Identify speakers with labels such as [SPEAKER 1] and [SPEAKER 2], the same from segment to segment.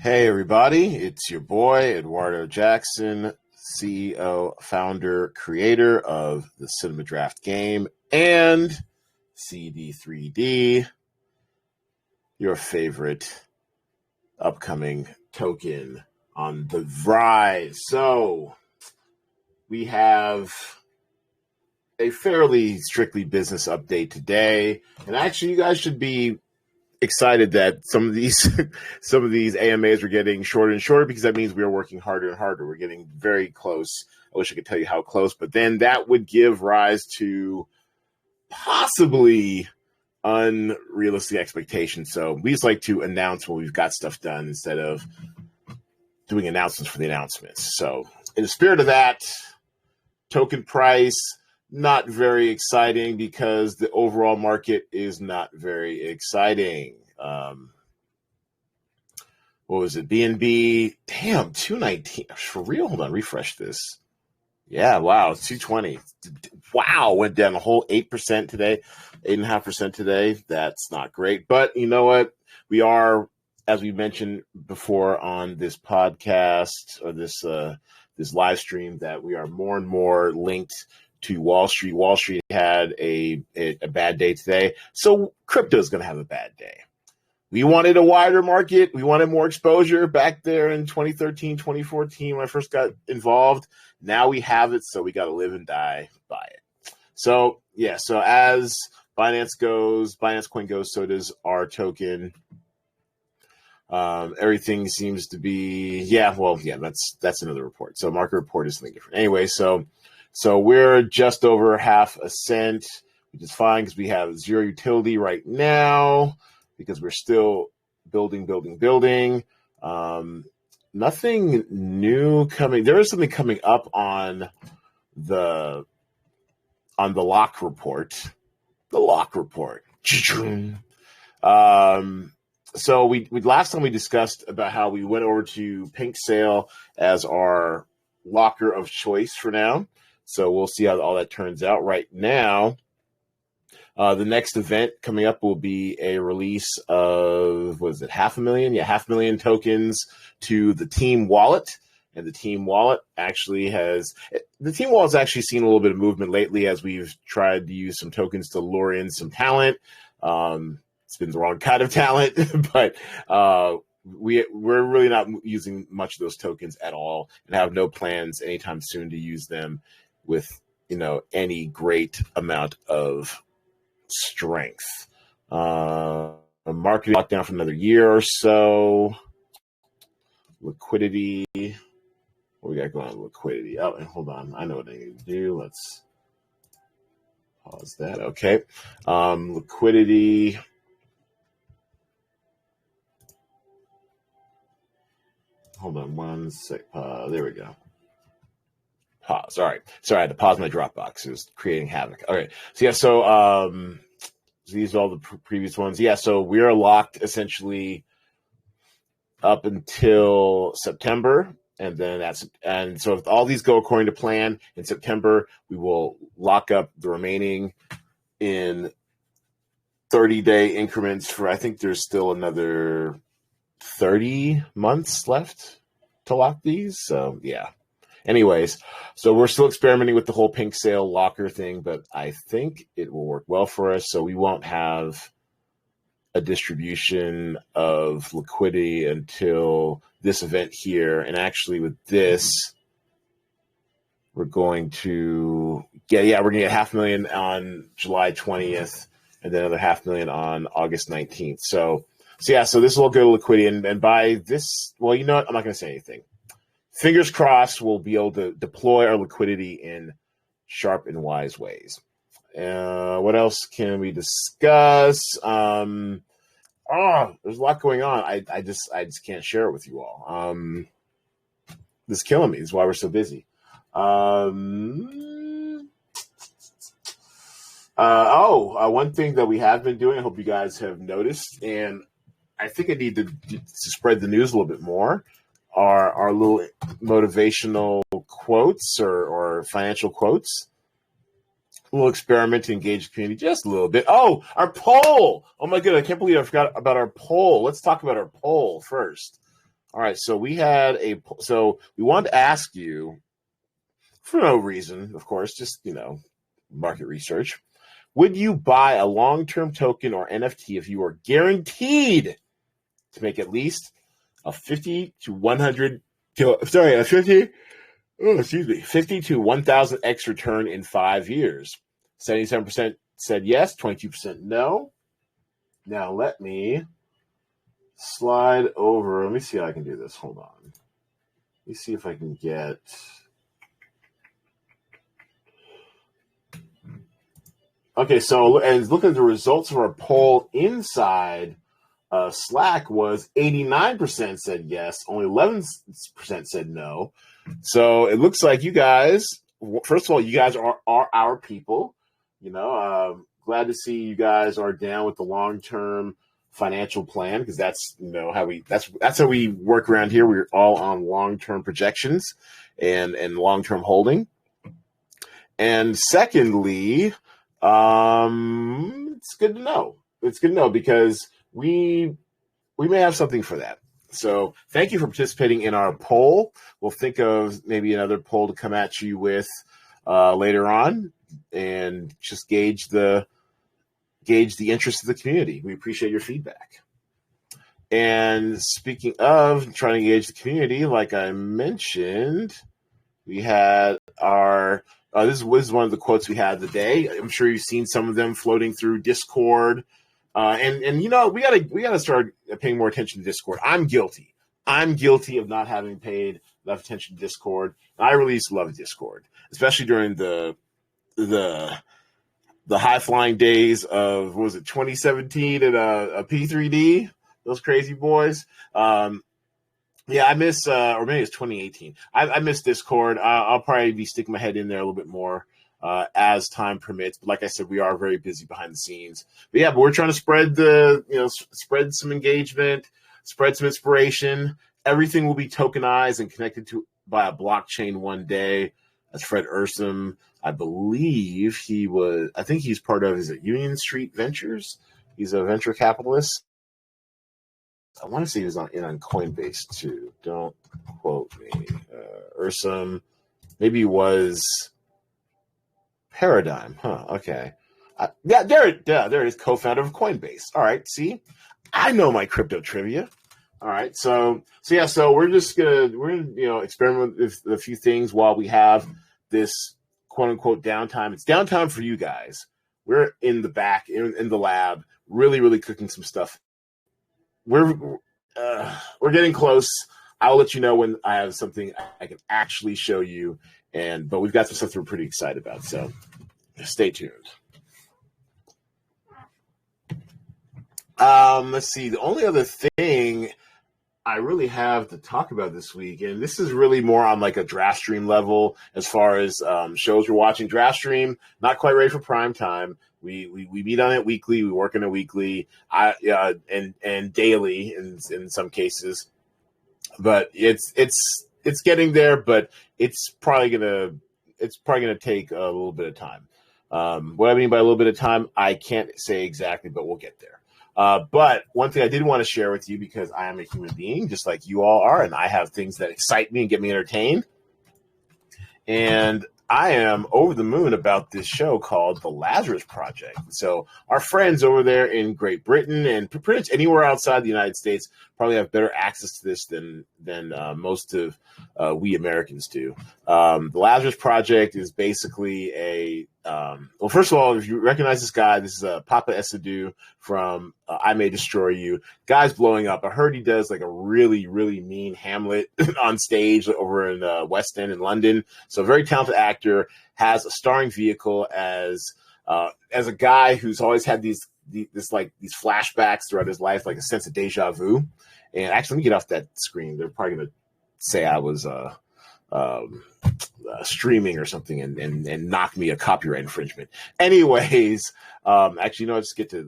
[SPEAKER 1] Hey everybody, it's your boy Edwardo Jackson, CEO, founder, creator of the Cinema Draft Game and CD3D, your favorite upcoming token on the rise. So we have a fairly strictly business update today, and actually you guys should be excited that some of these AMAs are getting shorter and shorter, because that means we are working harder and harder. We're getting very close. I wish I could tell you how close, but then that would give rise to possibly unrealistic expectations. So we just like to announce when we've got stuff done instead of doing announcements for the announcements. So in the spirit of that, token price, not very exciting because the overall market is not very exciting. What was it? BNB, damn, 219. For real? Hold on, refresh this. Yeah, wow, 220. Wow, went down a whole 8% today, 8.5% today. That's not great. But you know what? We are, as we mentioned before on this podcast or this live stream, that we are more and more linked to Wall Street. Wall Street had a bad day today, so crypto is going to have a bad day. We wanted a wider market. We wanted more exposure back there in 2013, 2014 when I first got involved. Now we have it, so we got to live and die by it. So, yeah, so as Binance Coin goes, so does our token. Everything seems to be, that's another report. So market report is something different. Anyway, So we're just over half a cent, which is fine because we have zero utility right now because we're still building. Nothing new coming. There is something coming up on the lock report. The lock report. So we last time we discussed about how we went over to Pink Sale as our locker of choice for now. So we'll see how all that turns out. Right now, the next event coming up will be a release of, 500,000? Yeah, 500,000 tokens to the Team Wallet. And the Team Wallet's actually seen a little bit of movement lately as we've tried to use some tokens to lure in some talent. It's been the wrong kind of talent, but we're really not using much of those tokens at all and have no plans anytime soon to use them with, any great amount of strength. A market lockdown for another year or so. Liquidity. What we got going on? Liquidity. Oh, and hold on. I know what I need to do. Let's pause that. Okay. Liquidity. Hold on one sec. There we go. Pause. All right. Sorry, I had to pause my Dropbox. It was creating havoc. All right. So these are all the previous ones. Yeah. So we are locked essentially up until September, and so if all these go according to plan in September, we will lock up the remaining in 30-day increments for. I think there's still another 30 months left to lock these. So yeah. Anyways, so we're still experimenting with the whole Pink Sale locker thing, but I think it will work well for us. So we won't have a distribution of liquidity until this event here. And actually with this, we're going to get 500,000 on July 20th and then another 500,000 on August 19th. So this will go to liquidity. And by this, well, you know what? I'm not going to say anything. Fingers crossed we'll be able to deploy our liquidity in sharp and wise ways. What else can we discuss? There's a lot going on. I just can't share it with you all. This is killing me. This is why we're so busy. One thing that we have been doing, I hope you guys have noticed, and I think I need to spread the news a little bit more, are our little motivational quotes or financial quotes. A little experiment to engage the community just a little bit. Oh, our poll. Oh, my goodness. I can't believe I forgot about our poll. Let's talk about our poll first. All right, so we wanted to ask you for no reason, of course, just market research. Would you buy a long-term token or NFT if you were guaranteed to make at least a 50 to 100 a 50 to 1,000x return in 5 years? 77% said yes, 22% no. Now let me slide over. Let me see how I can do this. Hold on. Let me see if I can get. Okay, so and look at the results of our poll inside Slack was 89% said yes, only 11% said no. So it looks like you guys, first of all, you guys are our people. Glad to see you guys are down with the long-term financial plan, because that's how we work around here. We're all on long-term projections and long-term holding. And secondly, it's good to know. It's good to know because we may have something for that. So thank you for participating in our poll. We'll think of maybe another poll to come at you with later on, and just gauge the interest of the community. We appreciate your feedback. And speaking of trying to engage the community, like I mentioned, we had our this was one of the quotes we had today. I'm sure you've seen some of them floating through Discord. And we gotta start paying more attention to Discord. I'm guilty of not having paid enough attention to Discord. And I really used to love Discord, especially during the high flying days of, what was it, 2017 and a P3D, those crazy boys. Yeah, I miss, or maybe it's 2018. I miss Discord. I'll probably be sticking my head in there a little bit more as time permits. But like I said, we are very busy behind the scenes. But we're trying to spread spread some engagement, spread some inspiration. Everything will be tokenized and connected to by a blockchain one day. That's Fred Ursum. I believe I think he's part of, is it Union Street Ventures? He's a venture capitalist. I want to say he was on Coinbase too. Don't quote me. Ursum, maybe he was Paradigm. Huh? Okay. There it is. Co-founder of Coinbase. All right. See, I know my crypto trivia. All right. So we're gonna experiment with a few things while we have this quote unquote downtime. It's downtime for you guys. We're in the back in the lab, really cooking some stuff. We're getting close. I'll let you know when I have something I can actually show you, but we've got some stuff we're pretty excited about. So stay tuned. Let's see. The only other thing I really have to talk about this week, and this is really more on like a draft stream level as far as shows we're watching. Draft stream, not quite ready for prime time. We meet on it weekly. We work on it weekly, and daily in some cases. But it's getting there. But it's probably gonna take a little bit of time. What I mean by a little bit of time, I can't say exactly, but we'll get there. But one thing I did want to share with you, because I am a human being, just like you all are, and I have things that excite me and get me entertained. And I am over the moon about this show called The Lazarus Project. So our friends over there in Great Britain and pretty much anywhere outside the United States probably have better access to this than most of we Americans do. The Lazarus Project is basically well, first of all, if you recognize this guy, this is Papa Essadou from I May Destroy You. Guy's blowing up. I heard he does like a really mean Hamlet on stage over in West End in London. So a very talented actor, has a starring vehicle as a guy who's always had these flashbacks throughout his life, like a sense of deja vu. And actually, let me get off that screen. They're probably going to say I was streaming or something and knock me a copyright infringement. Anyways, actually, no, let's get to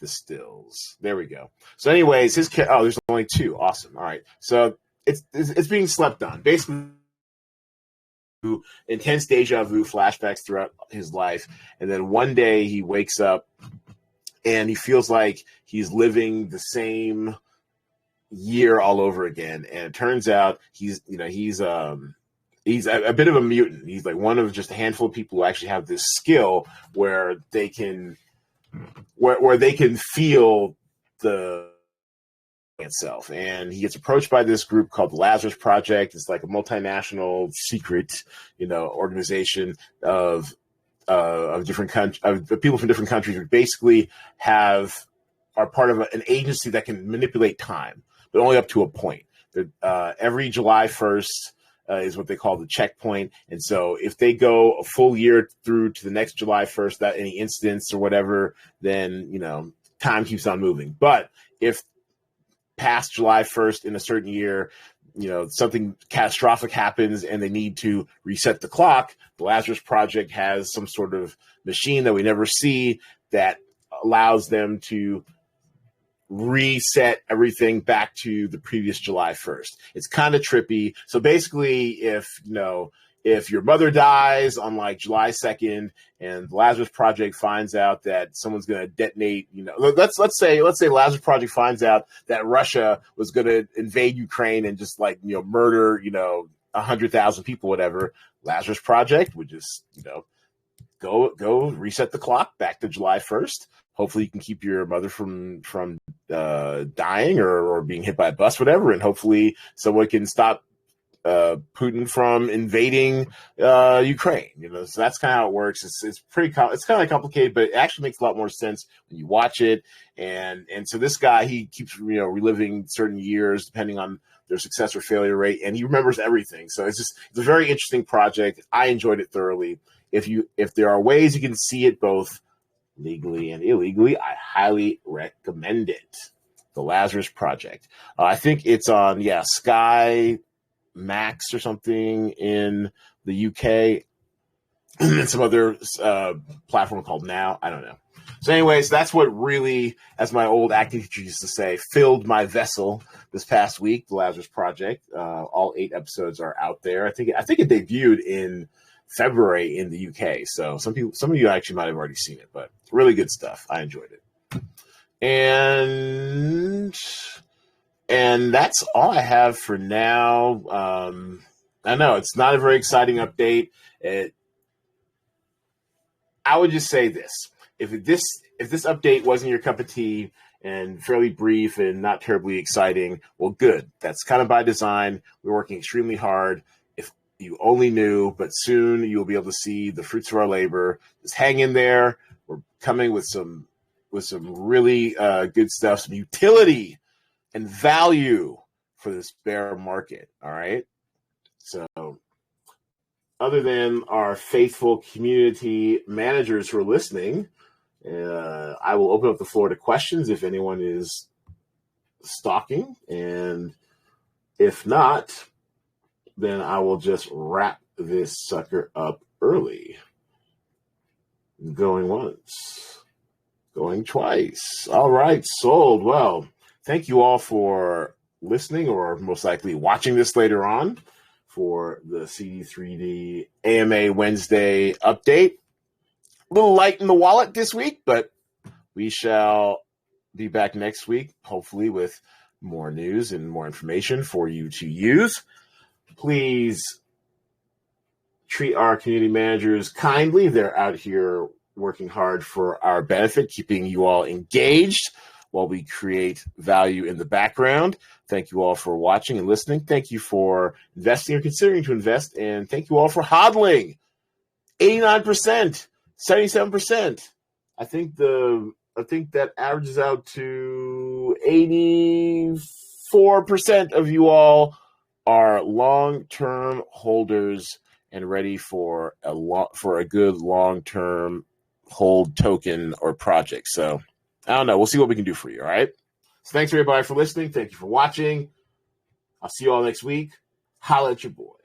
[SPEAKER 1] the stills. There we go. So anyways, there's only two. Awesome. All right. So it's being slept on. Basically, intense deja vu flashbacks throughout his life. And then one day he wakes up and he feels like he's living the same year all over again. And it turns out he's a bit of a mutant. He's like one of just a handful of people who actually have this skill where they can feel the itself. And he gets approached by this group called the Lazarus Project. It's like a multinational secret, organization of different of people from different countries who basically are part of an agency that can manipulate time, but only up to a point. Every July 1st is what they call the checkpoint. And so if they go a full year through to the next July 1st, without any incidents or whatever, then, time keeps on moving. But if past July 1st in a certain year, something catastrophic happens and they need to reset the clock, the Lazarus Project has some sort of machine that we never see that allows them to reset everything back to the previous July 1st. It's kind of trippy. So basically, if your mother dies on like July 2nd and the Lazarus Project finds out that someone's going to detonate, let's say Lazarus Project finds out that Russia was going to invade Ukraine and just murder, 100,000 people, whatever. Lazarus Project would just, go reset the clock back to July 1st. Hopefully you can keep your mother from dying or being hit by a bus, whatever. And hopefully someone can stop Putin from invading Ukraine. So that's kind of how it works. It's kind of complicated, but it actually makes a lot more sense when you watch it. And so this guy, he keeps reliving certain years depending on their success or failure rate, and he remembers everything. So it's a very interesting project. I enjoyed it thoroughly. If there are ways you can see it both legally and illegally, I highly recommend it. The Lazarus Project. I think it's on Sky Max or something in the UK, and some other platform called Now. I don't know. So anyways, that's what really, as my old acting teacher used to say, filled my vessel this past week, the Lazarus Project. All 8 episodes are out there. I think it debuted in February in the UK. So some of you actually might have already seen it, but it's really good stuff. I enjoyed it. And that's all I have for now. I know it's not a very exciting update. I would just say this. If this update wasn't your cup of tea and fairly brief and not terribly exciting, well, good. That's kind of by design. We're working extremely hard. If you only knew, but soon you'll be able to see the fruits of our labor. Just hang in there. We're coming with some really good stuff, some utility and value for this bear market. All right. So other than our faithful community managers who are listening, I will open up the floor to questions if anyone is stalking. And if not, then I will just wrap this sucker up early. Going once, going twice. All right, sold. Well, thank you all for listening, or most likely watching this later on, for the CD3D AMA Wednesday update. A little light in the wallet this week, but we shall be back next week, hopefully with more news and more information for you to use. Please treat our community managers kindly. They're out here working hard for our benefit, keeping you all engaged while we create value in the background. Thank you all for watching and listening. Thank you for investing or considering to invest. And thank you all for hodling. 89%, 77%. I think that averages out to 84% of you all are long-term holders and ready for a good long-term hold token or project. So I don't know. We'll see what we can do for you. All right. So thanks everybody for listening. Thank you for watching. I'll see you all next week. Holla at your boy.